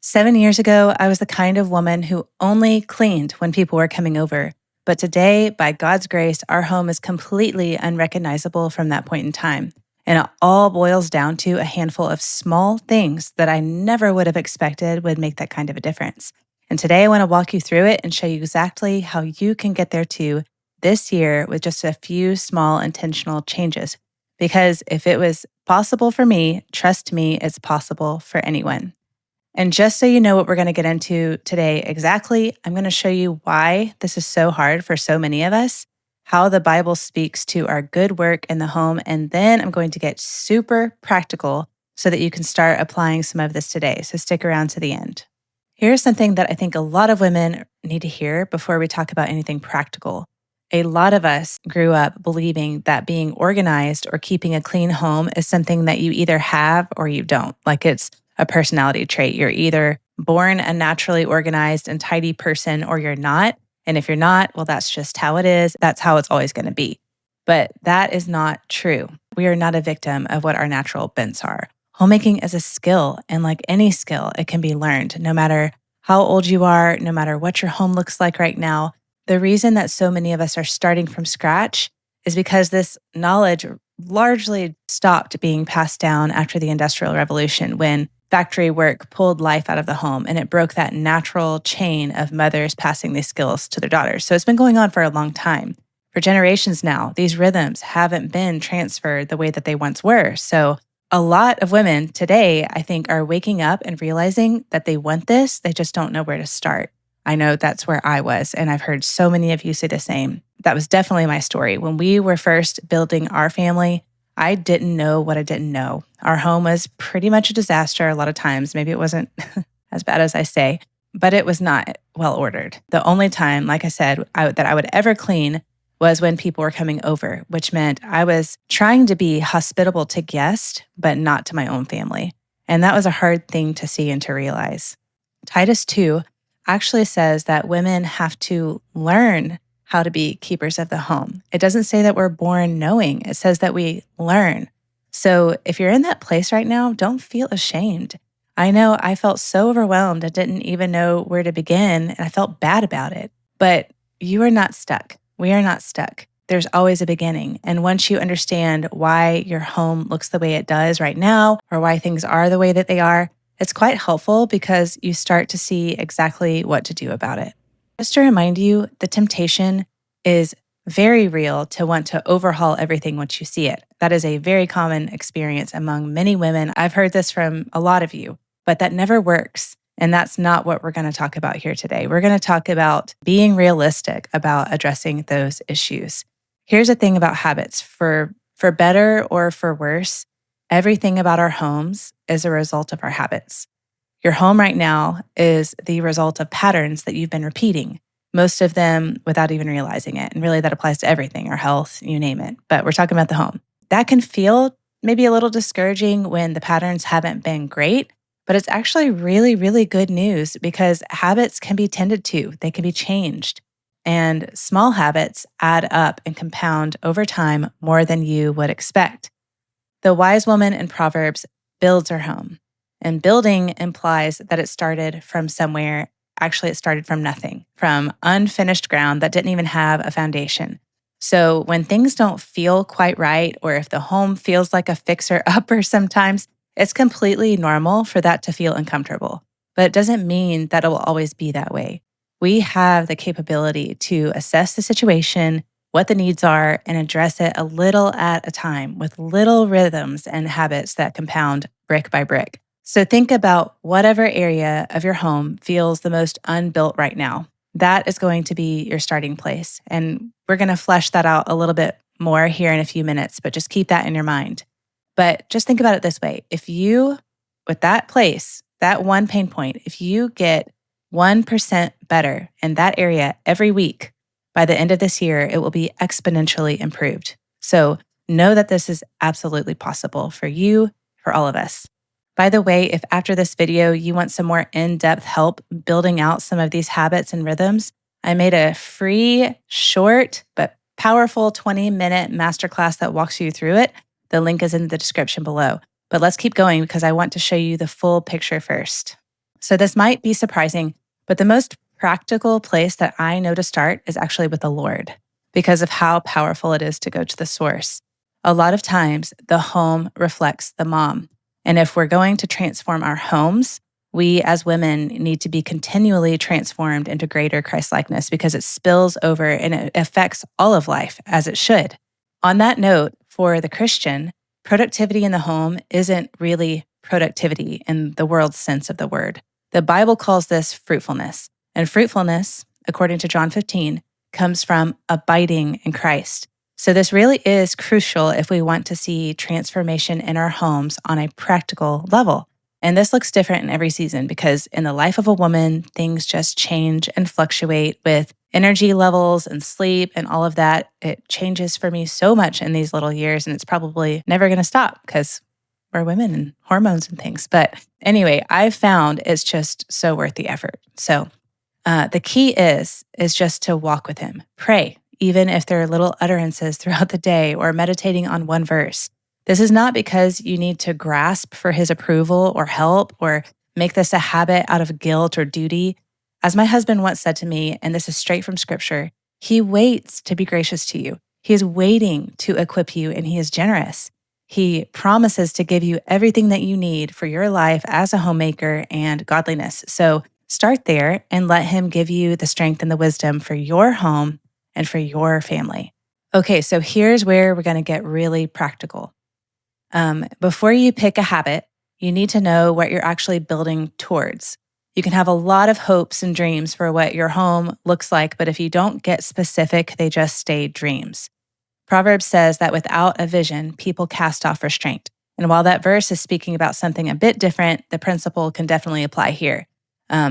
7 years ago, I was the kind of woman who only cleaned when people were coming over. But today, by God's grace, our home is completely unrecognizable from that point in time. And it all boils down to a handful of small things that I never would have expected would make that kind of a difference. And today, I want to walk you through it and show you exactly how you can get there too this year with just a few small intentional changes. Because if it was possible for me, trust me, it's possible for anyone. And just so you know what we're going to get into today exactly, I'm going to show you why this is so hard for so many of us, how the Bible speaks to our good work in the home, and then I'm going to get super practical so that you can start applying some of this today. So stick around to the end. Here's something that I think a lot of women need to hear before we talk about anything practical. A lot of us grew up believing that being organized or keeping a clean home is something that you either have or you don't. Like it's a personality trait. You're either born a naturally organized and tidy person or you're not. And if you're not, well, that's just how it is. That's how it's always going to be. But that is not true. We are not a victim of what our natural bents are. Homemaking is a skill. And like any skill, it can be learned no matter how old you are, no matter what your home looks like right now. The reason that so many of us are starting from scratch is because this knowledge largely stopped being passed down after the Industrial Revolution when factory work pulled life out of the home and it broke that natural chain of mothers passing these skills to their daughters. So it's been going on for a long time. For generations now, these rhythms haven't been transferred the way that they once were. So a lot of women today, I think, are waking up and realizing that they want this. They just don't know where to start. I know that's where I was, and I've heard so many of you say the same. That was definitely my story. When we were first building our family, I didn't know what I didn't know. Our home was pretty much a disaster a lot of times. Maybe it wasn't as bad as I say, but it was not well ordered. The only time, like I said, that I would ever clean was when people were coming over, which meant I was trying to be hospitable to guests, but not to my own family. And that was a hard thing to see and to realize. Titus 2 actually says that women have to learn how to be keepers of the home. It doesn't say that we're born knowing. It says that we learn. So if you're in that place right now, don't feel ashamed. I know I felt so overwhelmed. I didn't even know where to begin, and I felt bad about it. But you are not stuck. We are not stuck. There's always a beginning. And once you understand why your home looks the way it does right now, or why things are the way that they are, it's quite helpful because you start to see exactly what to do about it. Just to remind you, the temptation is very real to want to overhaul everything once you see it. That is a very common experience among many women. I've heard this from a lot of you, but that never works. And that's not what we're going to talk about here today. We're going to talk about being realistic about addressing those issues. Here's the thing about habits. For better or for worse, everything about our homes is a result of our habits. Your home right now is the result of patterns that you've been repeating, most of them without even realizing it. And really that applies to everything, our health, you name it. But we're talking about the home. That can feel maybe a little discouraging when the patterns haven't been great, but it's actually really, really good news because habits can be tended to. They can be changed. And small habits add up and compound over time more than you would expect. The wise woman in Proverbs builds her home. And building implies that it started from somewhere. Actually, it started from nothing, from unfinished ground that didn't even have a foundation. So when things don't feel quite right, or if the home feels like a fixer-upper sometimes, it's completely normal for that to feel uncomfortable. But it doesn't mean that it will always be that way. We have the capability to assess the situation, what the needs are, and address it a little at a time with little rhythms and habits that compound brick by brick. So think about whatever area of your home feels the most unbuilt right now. That is going to be your starting place. And we're going to flesh that out a little bit more here in a few minutes, but just keep that in your mind. But just think about it this way. If you, with that place, that one pain point, if you get 1% better in that area every week, by the end of this year, it will be exponentially improved. So know that this is absolutely possible for you, for all of us. By the way, if after this video you want some more in-depth help building out some of these habits and rhythms, I made a free, short, but powerful 20-minute masterclass that walks you through it. The link is in the description below. But let's keep going because I want to show you the full picture first. So this might be surprising, but the most practical place that I know to start is actually with the Lord because of how powerful it is to go to the source. A lot of times, the home reflects the mom. And if we're going to transform our homes, we as women need to be continually transformed into greater Christ-likeness because it spills over and it affects all of life as it should. On that note, for the Christian, productivity in the home isn't really productivity in the world's sense of the word. The Bible calls this fruitfulness. And fruitfulness, according to John 15, comes from abiding in Christ. So this really is crucial if we want to see transformation in our homes on a practical level. And this looks different in every season because in the life of a woman, things just change and fluctuate with energy levels and sleep and all of that. It changes for me so much in these little years, and it's probably never going to stop because we're women and hormones and things. But anyway, I've found it's just so worth the effort. So the key is just to walk with him. Pray, even if there are little utterances throughout the day or meditating on one verse. This is not because you need to grasp for his approval or help or make this a habit out of guilt or duty. As my husband once said to me, and this is straight from scripture, he waits to be gracious to you. He is waiting to equip you, and he is generous. He promises to give you everything that you need for your life as a homemaker and godliness. So start there and let him give you the strength and the wisdom for your home and for your family. Okay, so here's where we're going to get really practical. Before you pick a habit, you need to know what you're actually building towards. You can have a lot of hopes and dreams for what your home looks like, but if you don't get specific, they just stay dreams. Proverbs says that without a vision, people cast off restraint. And while that verse is speaking about something a bit different, the principle can definitely apply here.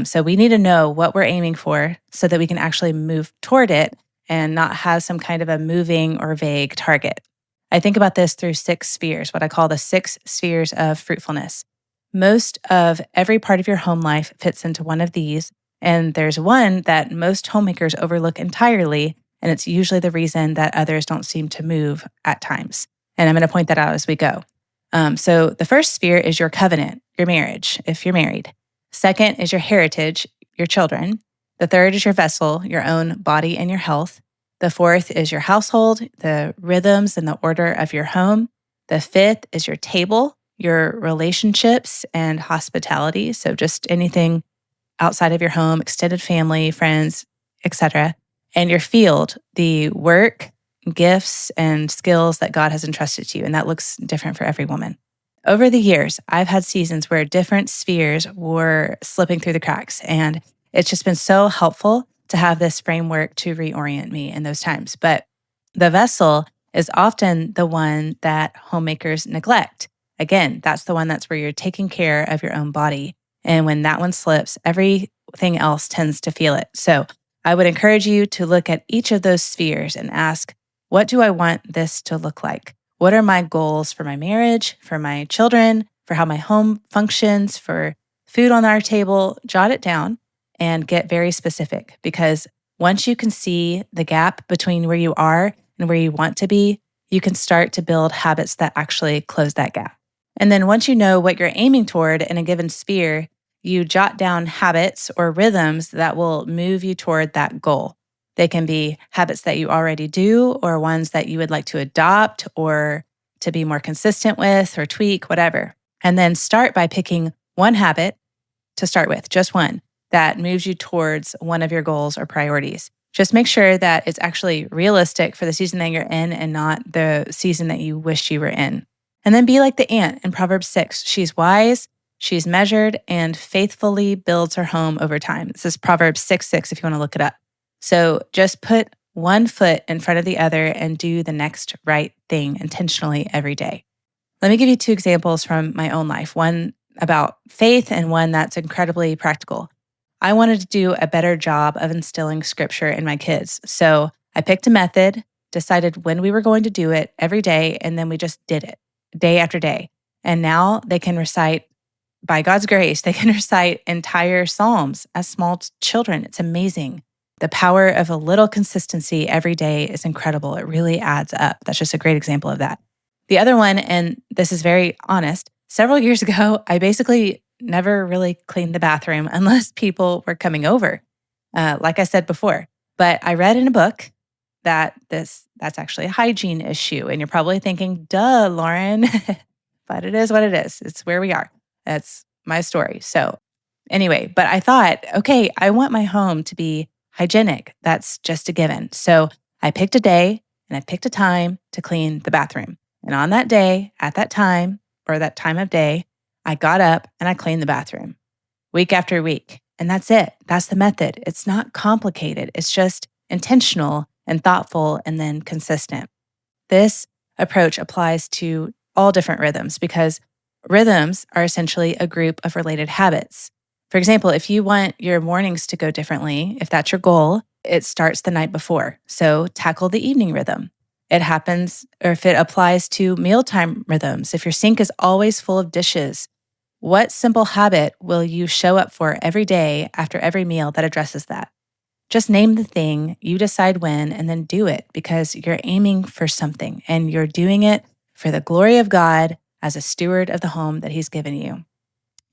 So we need to know what we're aiming for so that we can actually move toward it and not have some kind of a moving or vague target. I think about this through 6 spheres, what I call the 6 spheres of fruitfulness. Most of every part of your home life fits into one of these, and there's one that most homemakers overlook entirely, and it's usually the reason that others don't seem to move at times. And I'm going to point that out as we go. So the first sphere is your covenant, your marriage, if you're married. Second is your heritage, your children. The third is your vessel, your own body and your health. The fourth is your household, the rhythms and the order of your home. The fifth is your table, your relationships and hospitality. So just anything outside of your home, extended family, friends, etc. And your field, the work, gifts, and skills that God has entrusted to you. And that looks different for every woman. Over the years, I've had seasons where different spheres were slipping through the cracks. And it's just been so helpful to have this framework to reorient me in those times. But the vessel is often the one that homemakers neglect. Again, that's the one that's where you're taking care of your own body. And when that one slips, everything else tends to feel it. So I would encourage you to look at each of those spheres and ask, what do I want this to look like? What are my goals for my marriage, for my children, for how my home functions, for food on our table? Jot it down and get very specific, because once you can see the gap between where you are and where you want to be, you can start to build habits that actually close that gap. And then once you know what you're aiming toward in a given sphere, you jot down habits or rhythms that will move you toward that goal. They can be habits that you already do or ones that you would like to adopt or to be more consistent with or tweak, whatever. And then start by picking one habit to start with, just one, that moves you towards one of your goals or priorities. Just make sure that it's actually realistic for the season that you're in and not the season that you wish you were in. And then be like the ant in Proverbs 6. She's wise, she's measured, and faithfully builds her home over time. This is Proverbs 6:6 if you want to look it up. So just put one foot in front of the other and do the next right thing intentionally every day. Let me give you 2 examples from my own life, one about faith and one that's incredibly practical. I wanted to do a better job of instilling scripture in my kids. So I picked a method, decided when we were going to do it every day, and then we just did it day after day. And now they can recite, by God's grace, they can recite entire Psalms as small children. It's amazing. The power of a little consistency every day is incredible. It really adds up. That's just a great example of that. The other one, and this is very honest, several years ago, I basically never really cleaned the bathroom unless people were coming over, like I said before. But I read in a book that that's actually a hygiene issue. And you're probably thinking, duh, Lauren. But it is what it is. It's where we are. That's my story. So anyway, but I thought, okay, I want my home to be hygienic. That's just a given. So I picked a day and I picked a time to clean the bathroom. And on that day, at that time, or that time of day, I got up and I cleaned the bathroom week after week. And that's it. That's the method. It's not complicated. It's just intentional and thoughtful and then consistent. This approach applies to all different rhythms because rhythms are essentially a group of related habits. For example, if you want your mornings to go differently, if that's your goal, it starts the night before. So tackle the evening rhythm. It happens, or if it applies to mealtime rhythms, if your sink is always full of dishes, what simple habit will you show up for every day after every meal that addresses that? Just name the thing, you decide when, and then do it because you're aiming for something and you're doing it for the glory of God as a steward of the home that He's given you.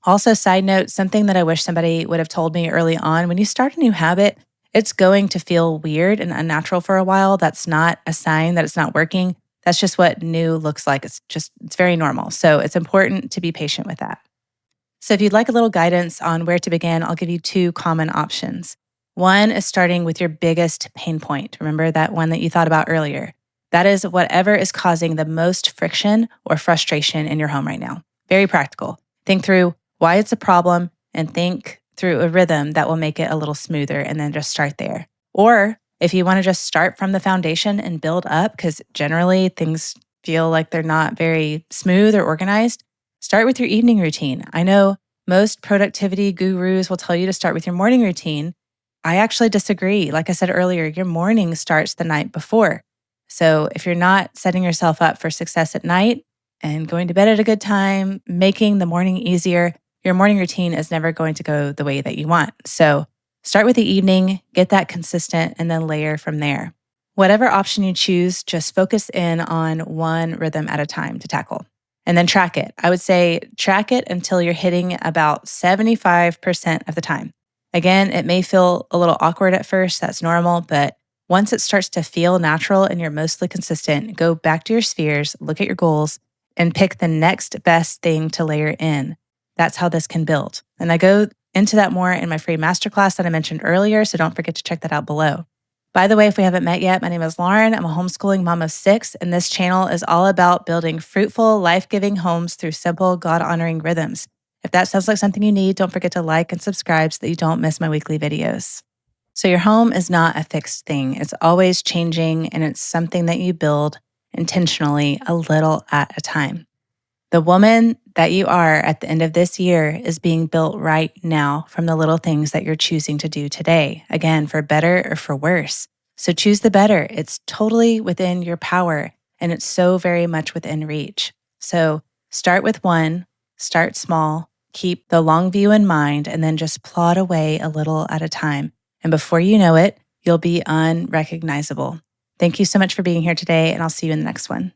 Also, side note, something that I wish somebody would have told me early on, when you start a new habit, it's going to feel weird and unnatural for a while. That's not a sign that it's not working. That's just what new looks like. It's very normal. So it's important to be patient with that. So if you'd like a little guidance on where to begin, I'll give you two common options. One is starting with your biggest pain point. Remember that one that you thought about earlier? That is whatever is causing the most friction or frustration in your home right now. Very practical. Think through why it's a problem and think through a rhythm that will make it a little smoother and then just start there. Or if you want to just start from the foundation and build up, because generally things feel like they're not very smooth or organized, start with your evening routine. I know most productivity gurus will tell you to start with your morning routine. I actually disagree. Like I said earlier, your morning starts the night before. So if you're not setting yourself up for success at night and going to bed at a good time, making the morning easier, your morning routine is never going to go the way that you want. So start with the evening, get that consistent, and then layer from there. Whatever option you choose, just focus in on one rhythm at a time to tackle. And then track it. I would say track it until you're hitting about 75% of the time. Again, it may feel a little awkward at first. That's normal. But once it starts to feel natural and you're mostly consistent, go back to your spheres, look at your goals, and pick the next best thing to layer in. That's how this can build. And I go into that more in my free masterclass that I mentioned earlier. So don't forget to check that out below. By the way, if we haven't met yet, my name is Lauren. I'm a homeschooling mom of 6, and this channel is all about building fruitful, life-giving homes through simple, God-honoring rhythms. If that sounds like something you need, don't forget to like and subscribe so that you don't miss my weekly videos. So your home is not a fixed thing. It's always changing, and it's something that you build intentionally a little at a time. The woman that you are at the end of this year is being built right now from the little things that you're choosing to do today. Again, for better or for worse. So choose the better. It's totally within your power and it's so very much within reach. So start with one, start small, keep the long view in mind, and then just plod away a little at a time. And before you know it, you'll be unrecognizable. Thank you so much for being here today, and I'll see you in the next one.